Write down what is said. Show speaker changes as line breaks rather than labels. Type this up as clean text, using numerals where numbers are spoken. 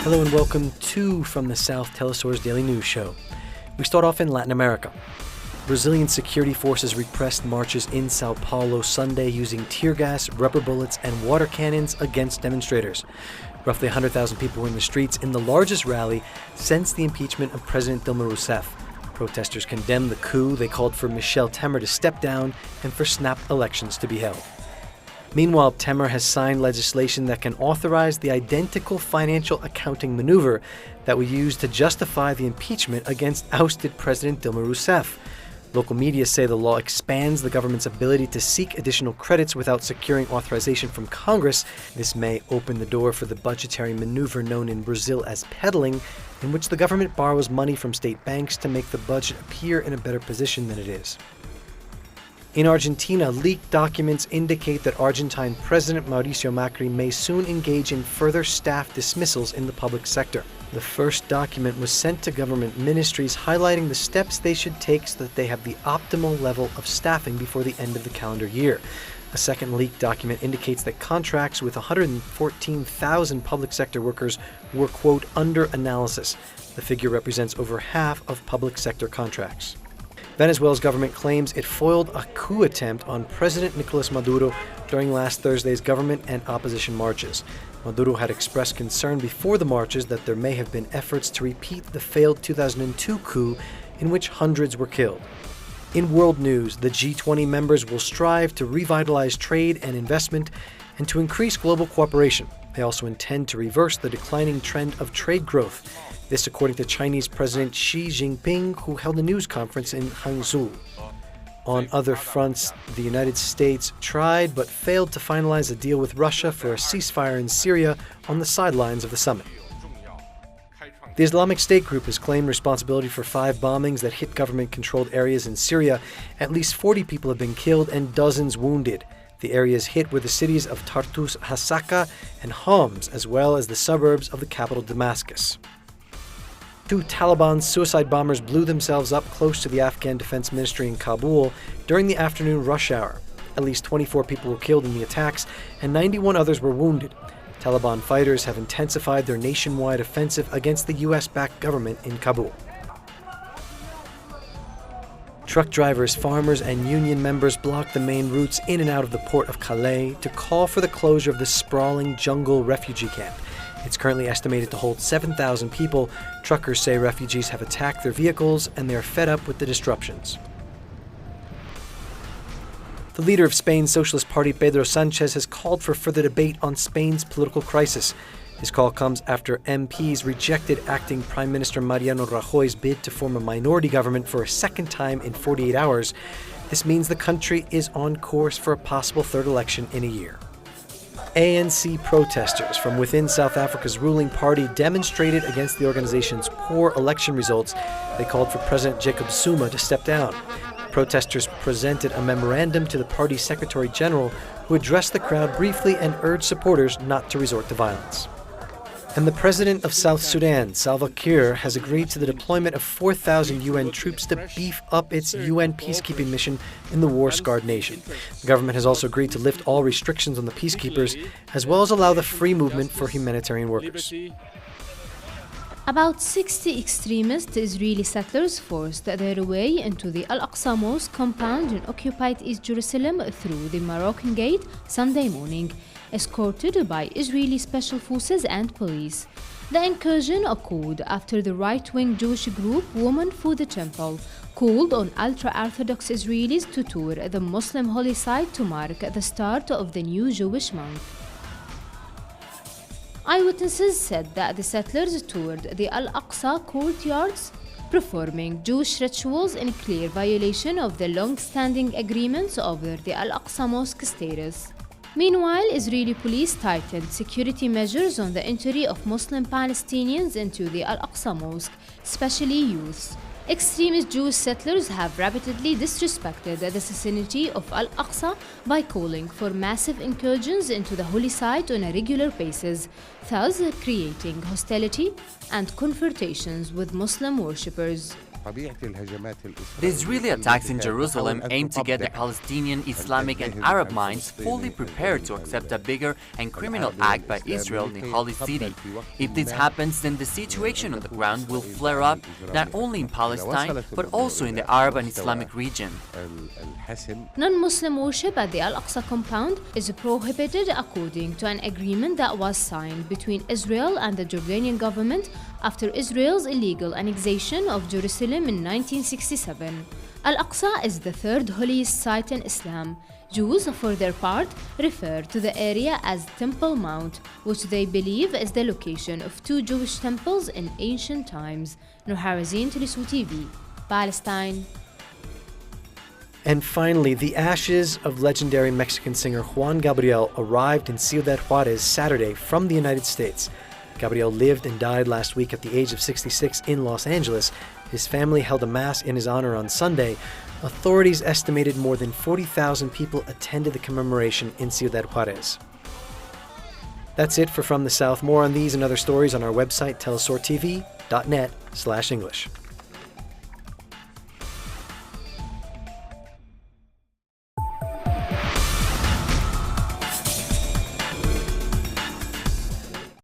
Hello and welcome to From the South, teleSUR's daily news show. We start off in Latin America. Brazilian security forces repressed marches in Sao Paulo Sunday using tear gas, rubber bullets, and water cannons against demonstrators. Roughly 100,000 people were in the streets in the largest rally since the impeachment of President Dilma Rousseff. Protesters condemned the coup. They called for Michel Temer to step down and for snap elections to be held. Meanwhile, Temer has signed legislation that can authorize the identical financial accounting maneuver that was used to justify the impeachment against ousted President Dilma Rousseff. Local media say the law expands the government's ability to seek additional credits without securing authorization from Congress. This may open the door for the budgetary maneuver known in Brazil as peddling, in which the government borrows money from state banks to make the budget appear in a better position than it is. In Argentina, leaked documents indicate that Argentine President Mauricio Macri may soon engage in further staff dismissals in the public sector. The first document was sent to government ministries highlighting the steps they should take so that they have the optimal level of staffing before the end of the calendar year. A second leaked document indicates that contracts with 114,000 public sector workers were, quote, under analysis. The figure represents over half of public sector contracts. Venezuela's government claims it foiled a coup attempt on President Nicolas Maduro during last Thursday's government and opposition marches. Maduro had expressed concern before the marches that there may have been efforts to repeat the failed 2002 coup in which hundreds were killed. In world news, the G20 members will strive to revitalize trade and investment and to increase global cooperation. They also intend to reverse the declining trend of trade growth. This according to Chinese President Xi Jinping, who held a news conference in Hangzhou. On other fronts, the United States tried but failed to finalize a deal with Russia for a ceasefire in Syria on the sidelines of the summit. The Islamic State group has claimed responsibility for 5 bombings that hit government-controlled areas in Syria. At least 40 people have been killed and dozens wounded. The areas hit were the cities of Tartus, Hasaka, and Homs, as well as the suburbs of the capital Damascus. 2 Taliban suicide bombers blew themselves up close to the Afghan Defense Ministry in Kabul during the afternoon rush hour. At least 24 people were killed in the attacks, and 91 others were wounded. Taliban fighters have intensified their nationwide offensive against the U.S.-backed government in Kabul. Truck drivers, farmers, and union members blocked the main routes in and out of the port of Calais to call for the closure of the sprawling jungle refugee camp. It's currently estimated to hold 7,000 people. Truckers say refugees have attacked their vehicles and they are fed up with the disruptions. The leader of Spain's Socialist Party, Pedro Sánchez, has called for further debate on Spain's political crisis. His call comes after MPs rejected acting Prime Minister Mariano Rajoy's bid to form a minority government for a second time in 48 hours. This means the country is on course for a possible third election in a year. ANC protesters from within South Africa's ruling party demonstrated against the organization's poor election results. They called for President Jacob Zuma to step down. Protesters presented a memorandum to the party's Secretary General, who addressed the crowd briefly and urged supporters not to resort to violence. And the president of South Sudan, Salva Kiir, has agreed to the deployment of 4,000 UN troops to beef up its UN peacekeeping mission in the war-scarred nation. The government has also agreed to lift all restrictions on the peacekeepers, as well as allow the free movement for humanitarian workers.
About 60 extremist Israeli settlers forced their way into the Al-AQSA mosque compound in occupied East Jerusalem through the Moroccan Gate Sunday morning, escorted by Israeli special forces and police. The incursion occurred after the right-wing Jewish group Women for the Temple called on ultra-Orthodox Israelis to tour the Muslim holy site to mark the start of the new Jewish month. Eyewitnesses said that the settlers toured the Al-AQSA courtyards, performing Jewish rituals in clear violation of the long-standing agreements over the Al-AQSA mosque status. Meanwhile, Israeli police tightened security measures on the entry of Muslim Palestinians into the Al-AQSA mosque, especially youths. Extremist Jewish settlers have repeatedly disrespected the sanctity of Al-AQSA by calling for massive incursions into the holy site on a regular basis, thus creating hostility and confrontations with Muslim worshippers.
The Israeli attacks in Jerusalem aim to get the Palestinian, Islamic and Arab minds fully prepared to accept a bigger and criminal act by Israel in the Holy City. If this happens, then the situation on the ground will flare up not only in Palestine but also in the Arab and Islamic region.
Non-Muslim worship at the Al-Aqsa compound is prohibited according to an agreement that was signed between Israel and the Jordanian government after Israel's illegal annexation of Jerusalem in 1967. Al-Aqsa is the third holiest site in Islam. Jews, for their part, refer to the area as Temple Mount, which they believe is the location of two Jewish temples in ancient times. Nuharazin, teleSUR TV, Palestine.
And finally, the ashes of legendary Mexican singer Juan Gabriel arrived in Ciudad Juarez Saturday from the United States. Gabriel lived and died last week at the age of 66 in Los Angeles. His family held a mass in his honor on Sunday. Authorities estimated more than 40,000 people attended the commemoration in Ciudad Juarez. That's it for From the South. More on these and other stories on our website, telesurtv.net/English.